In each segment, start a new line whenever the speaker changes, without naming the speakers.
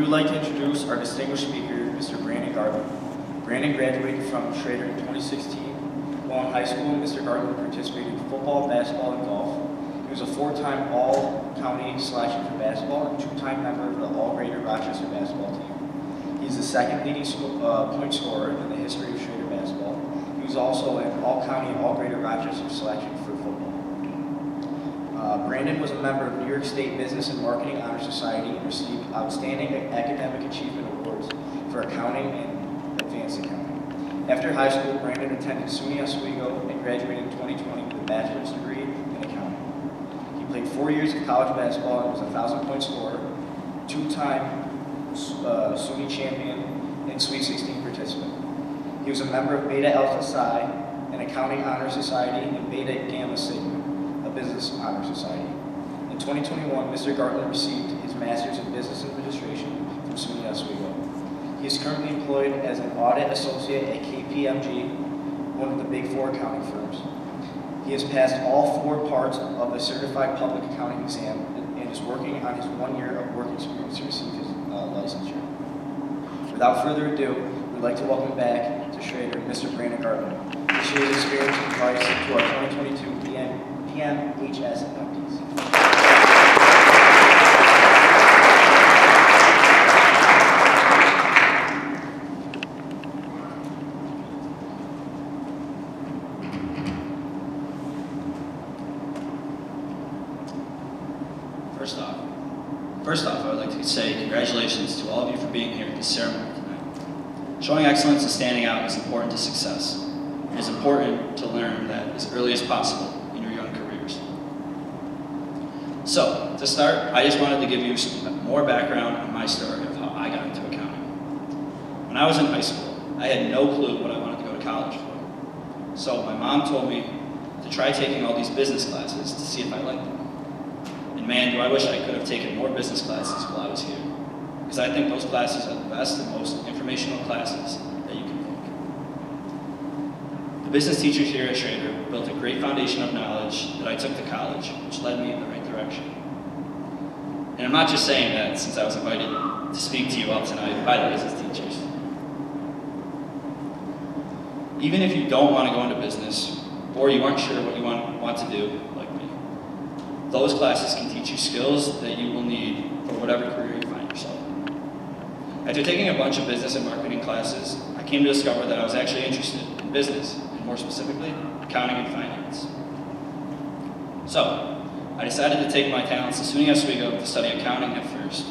would like to introduce our distinguished speaker, Mr. Brandan Gartland. Brandan graduated from Schroeder in 2016. While in high school, Mr. Gartland participated in football, basketball, and golf. He was a 4-time All-County selection for basketball and 2-time member of the All-Greater Rochester basketball team. He's the second leading point scorer in the history of Schroeder basketball. He was also an All-County All-Greater Rochester selection for football. Brandan was a member of New York State Business and Marketing Honor Society and received outstanding academic achievement awards for accounting and advanced accounting. After high school, Brandan attended SUNY Oswego and graduated in 2020 with a bachelor's degree in accounting. He played 4 years of college basketball and was a 1,000-point scorer, 2-time SUNY champion, and Sweet 16 participant. He was a member of Beta Alpha Psi, an accounting honor society, and Beta Gamma Sigma, a business honor society. In 2021, Mr. Gartland received his Master's in Business Administration from SUNY Oswego. He is currently employed as an audit associate at KPMG, one of the Big Four accounting firms. He has passed all 4 parts of the Certified Public Accounting exam and is working on his 1 year of work experience to receive his licensure. Without further ado, we'd like to welcome back to Schroeder, Mr. Brandan Gartland. This year's experience and advice to our 2022 BMHS inductees.
First off, I would like to say congratulations to all of you for being here at this ceremony tonight. Showing excellence and standing out is important to success. It is important to learn that as early as possible in your young careers. So, to start, I just wanted to give you some more background on my story of how I got into accounting. When I was in high school, I had no clue what I wanted to go to college for. So my mom told me to try taking all these business classes to see if I liked them. And man, do I wish I could have taken more business classes while I was here. Because I think those classes are the best and most informational classes that you can take. The business teachers here at Schroeder built a great foundation of knowledge that I took to college, which led me in the right direction. And I'm not just saying that since I was invited to speak to you all tonight by the business teachers. Even if you don't want to go into business, or you aren't sure what you want to do, like me, those classes can teach you skills that you will need for whatever career you find yourself in. After taking a bunch of business and marketing classes, I came to discover that I was actually interested in business, and more specifically, accounting and finance. So, I decided to take my talents to SUNY Oswego to study accounting at first,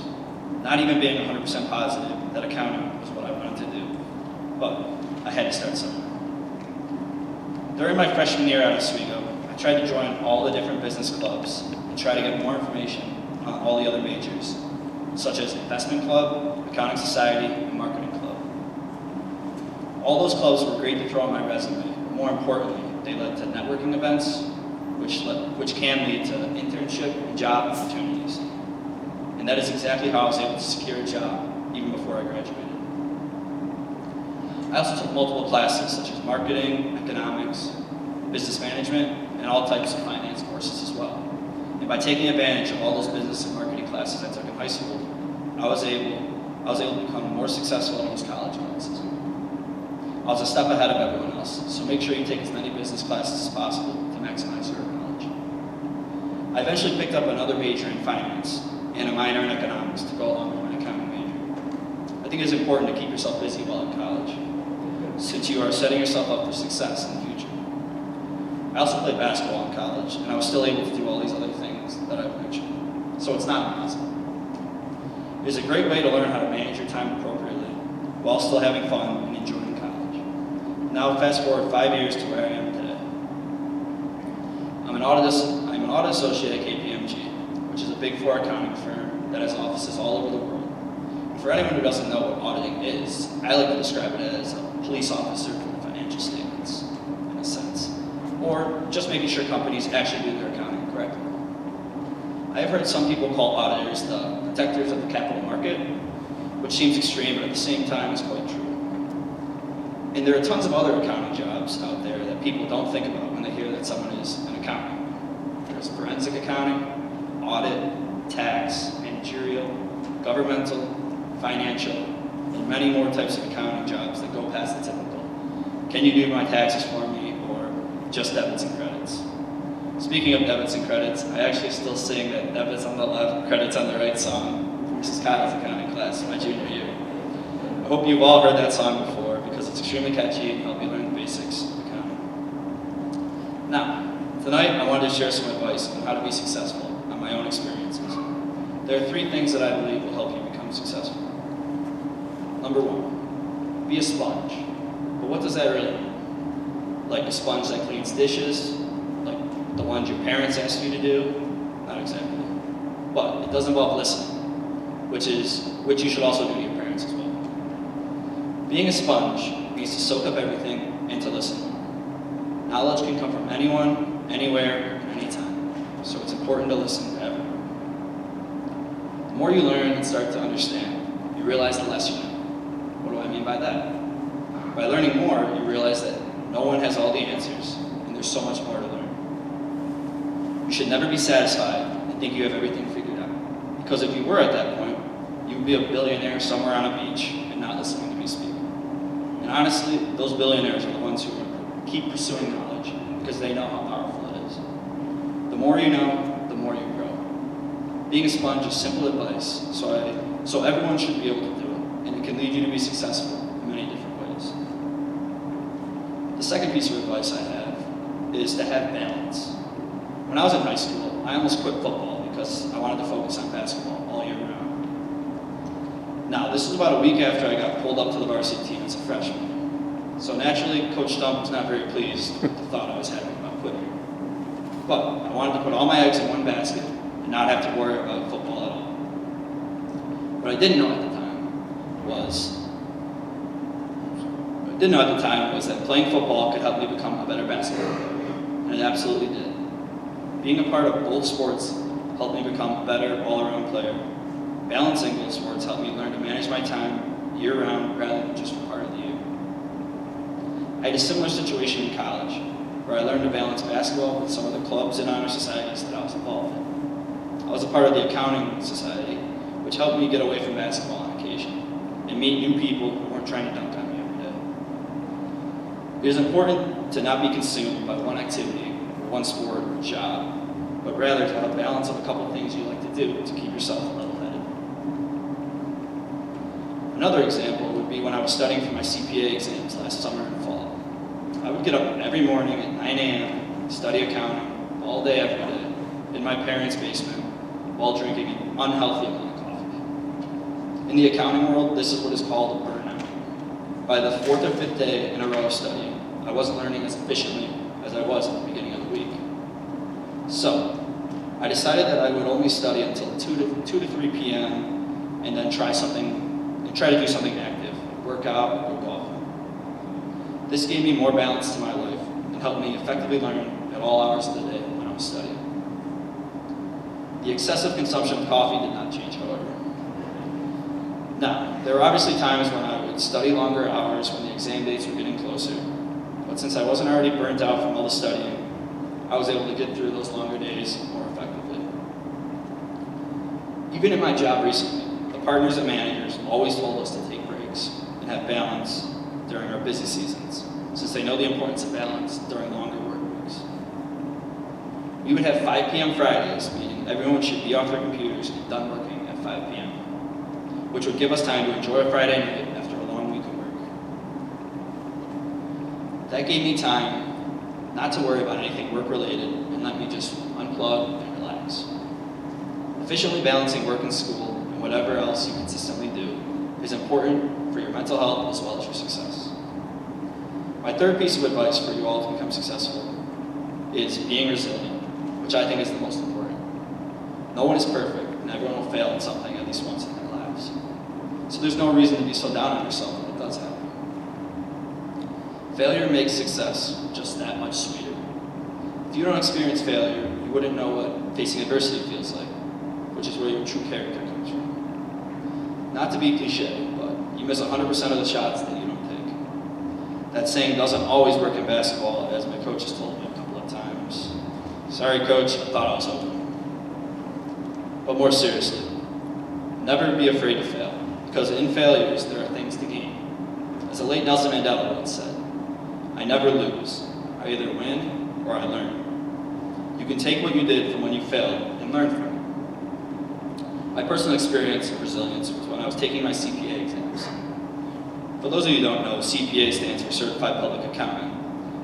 not even being 100% positive that accounting was what I wanted to do, but I had to start somewhere. During my freshman year out of Oswego, I tried to join all the different business clubs and try to get more information on all the other majors, such as Investment Club, Accounting Society, and Marketing Club. All those clubs were great to throw on my resume, but more importantly, they led to networking events, which can lead to internship and job opportunities. And that is exactly how I was able to secure a job even before I graduated. I also took multiple classes such as marketing, economics, business management, and all types of finance courses as well. And by taking advantage of all those business and marketing classes I took in high school, I was able to become more successful in those college classes. I was a step ahead of everyone else, so make sure you take as many business classes as possible to maximize your knowledge. I eventually picked up another major in finance and a minor in economics to go along with my accounting major. I think it is important to keep yourself busy while in college, since you are setting yourself up for success in the future. I also played basketball in college, and I was still able to do all these other things that I've mentioned, so it's not impossible. It is a great way to learn how to manage your time appropriately, while still having fun and enjoying college. Now fast forward 5 years to where I am today. I'm an audit associate at KPMG, which is a Big Four accounting firm that has offices all over the world. And for anyone who doesn't know what auditing is, I like to describe it as a police officer for the financial statements, in a sense. Or just making sure companies actually do their accounting correctly. I have heard some people call auditors the protectors of the capital market, which seems extreme, but at the same time is quite true. And there are tons of other accounting jobs out there that people don't think about when they hear that someone is an accountant. There's forensic accounting, audit, tax, managerial, governmental, financial, and many more types of accounting jobs that go past the typical, can you do my taxes for me, or just debits and credits. Speaking of debits and credits, I actually still sing that debits on the left, credits on the right song from Mrs. Kyle's accounting class my junior year. I hope you've all heard that song before because it's extremely catchy and help you learn the basics of accounting. Now, tonight I wanted to share some advice on how to be successful on my own experiences. There are 3 things that I believe will help you become successful. Number 1, be a sponge. But what does that really mean? Like a sponge that cleans dishes? Like the ones your parents asked you to do? Not exactly. But it does involve listening, which you should also do to your parents as well. Being a sponge means to soak up everything and to listen. Knowledge can come from anyone, anywhere, and anytime. So it's important to listen to everyone. The more you learn and start to understand, you realize the less you know. What do I mean by that? By learning more, you realize that no one has all the answers, and there's so much more to learn. You should never be satisfied and think you have everything figured out. Because if you were at that point, you would be a billionaire somewhere on a beach and not listening to me speak. And honestly, those billionaires are the ones who keep pursuing knowledge because they know how powerful it is. The more you know, the more you grow. Being a sponge is simple advice, so everyone should be able to do it, and it can lead you to be successful in many different ways. The second piece of advice I have is to have balance. When I was in high school, I almost quit football because I wanted to focus on basketball all year round. Now, this was about a week after I got pulled up to the varsity team as a freshman. So naturally, Coach Stump was not very pleased with the thought I was having about quitting. But I wanted to put all my eggs in one basket and not have to worry about football at all. What I didn't know at the time was that playing football could help me become a better basketball player, and it absolutely did. Being a part of both sports helped me become a better all-around player. Balancing both sports helped me learn to manage my time year-round rather than just for part of the year. I had a similar situation in college, where I learned to balance basketball with some of the clubs and honor societies that I was involved in. I was a part of the accounting society, which helped me get away from basketball on occasion and meet new people who weren't trying to dunk on me every day. It is important to not be consumed by one activity, or one sport, or job, but rather to have a balance of a couple things you like to do to keep yourself level-headed. Another example would be when I was studying for my CPA exams last summer and fall. I would get up every morning at 9 a.m., study accounting all day, every day, in my parents' basement, while drinking an unhealthy amount of coffee. In the accounting world, this is what is called a burnout. By the 4th or 5th day in a row of studying, I wasn't learning as efficiently as I was at the beginning of the week. So, I decided that I would only study until 2 to 3 p.m. and then try to do something active, work out, or go golf. This gave me more balance to my life and helped me effectively learn at all hours of the day when I was studying. The excessive consumption of coffee did not change, however. Now, there were obviously times when I would study longer hours when the exam dates were getting closer, but since I wasn't already burnt out from all the studying, I was able to get through those longer days more effectively. Even in my job recently, the partners and managers always told us to take breaks and have balance during our busy seasons, since they know the importance of balance during longer work weeks. We would have 5 p.m. Fridays, meaning everyone should be off their computers and done working at 5 p.m., which would give us time to enjoy a Friday night after a long week of work. That gave me time not to worry about anything work-related and let me just unplug and relax. Efficiently balancing work and school and whatever else you consistently do is important for your mental health as well as your success. My third piece of advice for you all to become successful is being resilient, which I think is the most important. No one is perfect, and everyone will fail at something at least once in their lives. So there's no reason to be so down on yourself when it does happen. Failure makes success just that much sweeter. If you don't experience failure, you wouldn't know what facing adversity feels like, which is where your true character comes from. Not to be cliche, but you miss 100% of the shots that you don't take. That saying doesn't always work in basketball, as my coach has told me a couple of times. Sorry, coach, I thought I was open. But more seriously, never be afraid to fail, because in failures there are things to gain. As the late Nelson Mandela once said, "I never lose. I either win or I learn." You can take what you did from when you failed and learn from it. My personal experience of resilience was when I was taking my CPA exams. For those of you who don't know, CPA stands for Certified Public Accountant,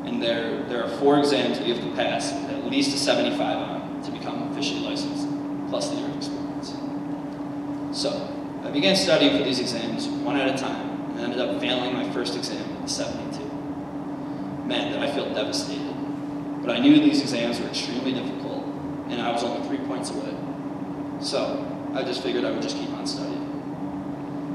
and there are 4 exams that you have to pass with at least a 75 on to become officially licensed, plus the year of experience. So, I began studying for these exams one at a time, and ended up failing my first exam with a 72. Man, did I feel devastated. But I knew these exams were extremely difficult, and I was only 3 points away. So, I just figured I would just keep on studying.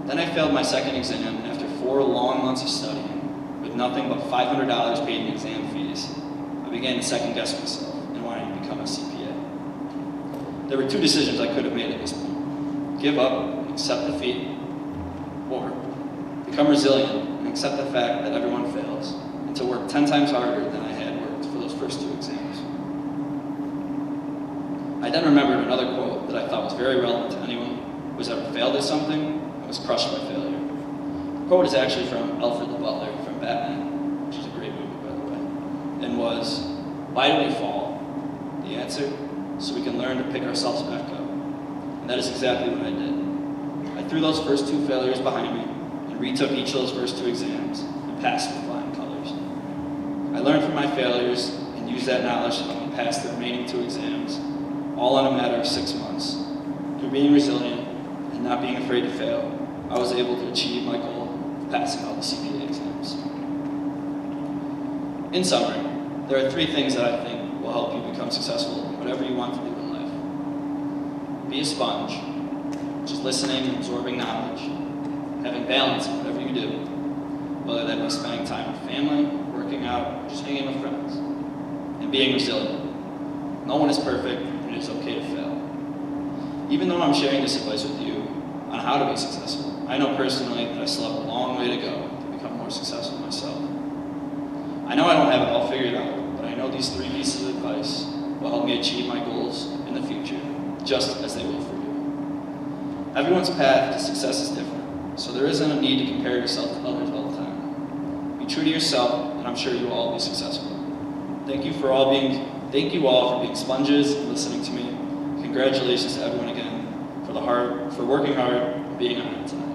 Then I failed my second exam, and after 4 long months of studying, with nothing but $500 paid in exam fees, I began to second guess myself and wanted to become a CPA. There were 2 decisions I could have made at this point: give up and accept defeat, or become resilient and accept the fact that everyone fails, and to work 10 times harder than I had worked for those first 2 exams. I then remembered another quote that I thought was very relevant to anyone who has ever failed at something and was crushed by failure. The quote is actually from Alfred the Butler from Batman, which is a great movie, by the way, and was, "Why do we fall? The answer, so we can learn to pick ourselves back up." And that is exactly what I did. I threw those first 2 failures behind me and retook each of those first 2 exams and passed with flying colors. I learned from my failures and used that knowledge to help me pass the remaining 2 exams, all in a matter of 6 months. Through being resilient and not being afraid to fail, I was able to achieve my goal of passing all the CPA exams. In summary, there are 3 things that I think will help you become successful in whatever you want to do in life. Be a sponge, just listening and absorbing knowledge, having balance in whatever you do, whether that be spending time with family, working out, or just hanging with friends, and being resilient. No one is perfect, and it is okay to fail. Even though I'm sharing this advice with you on how to be successful, I know personally that I still have a long way to go to become more successful myself. I know I don't have it all figured out, but I know these 3 pieces of advice will help me achieve my goals in the future, just as they will for you. Everyone's path to success is different, so there isn't a need to compare yourself to others all the time. Be true to yourself, and I'm sure you will all be successful. Thank you all for being sponges and listening to me. Congratulations to everyone again for working hard and being on it tonight.